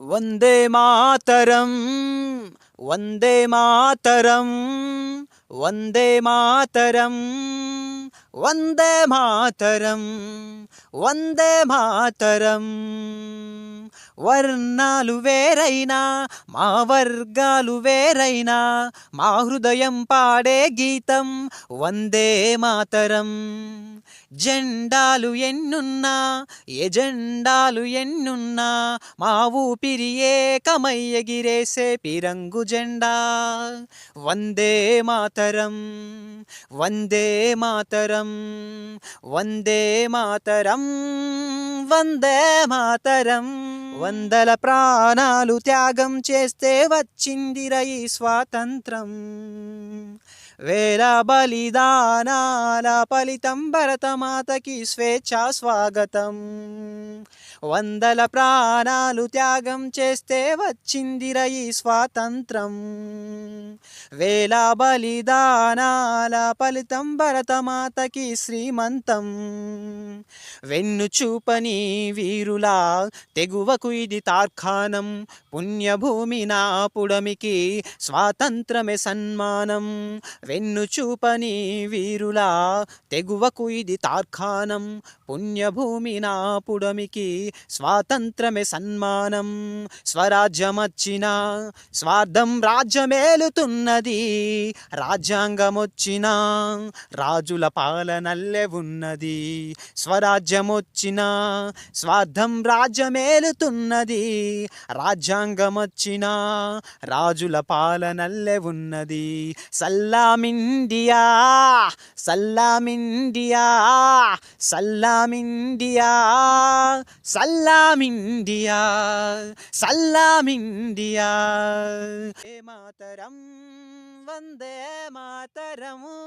వందే మాతరం వందే మాతరం వందే మాతరం వందే మాతరం వందే మాతరం వర్ణాలు వేరైనా మా వర్గాలు వేరైనా మా హృదయం పాడే గీతం వందే మాతరం. జెండాలు ఎన్నున్నా ఎజెండాలు ఎన్నున్నా మా ఊపిరి ఏకమై ఎగిరేసే పిరంగు జెండా వందే మాతరం వందే మాతరం వందే మాతరం వందే మాతరం. వందల ప్రాణాలు త్యాగం చేస్తే వచ్చిందిర ఈ స్వాతంత్రం. వేల బలిదానాల ఫలితం భరతమాతకి స్వేచ్ఛా స్వాగతం. వందల ప్రాణాలు త్యాగం చేస్తే వచ్చిందిర ఈ స్వాతంత్రం. వేల బలిదానాల ఫలితం భరతమాతకి శ్రీమంతం. వెన్ను చూపని వీరులా తెగువకు ఇది తార్కాణం. పుణ్యభూమి నా పుడమికి స్వాతంత్రమే సన్మానం. వెన్ను చూపని వీరులా తెగువకు ఇది తార్కాణం. పుణ్యభూమి నా పుడమికి స్వాతంత్రమే సన్మానం. స్వరాజ్యమొచ్చిన స్వార్థం రాజ్యమేలుతున్నది. రాజ్యాంగమొచ్చిన రాజుల పాలనల్లే ఉన్నది. స్వరాజ్యమొచ్చిన స్వార్థం రాజ్యమేలుతున్నది. రాజ్యాంగమొచ్చిన రాజుల పాలనల్లే ఉన్నది. సలాం ఇండియా సలాం ఇండియా సలాం ఇండియా సలాం ఇండియా సలాం ఇండియా. వందే మాతరం వందే మాతరం.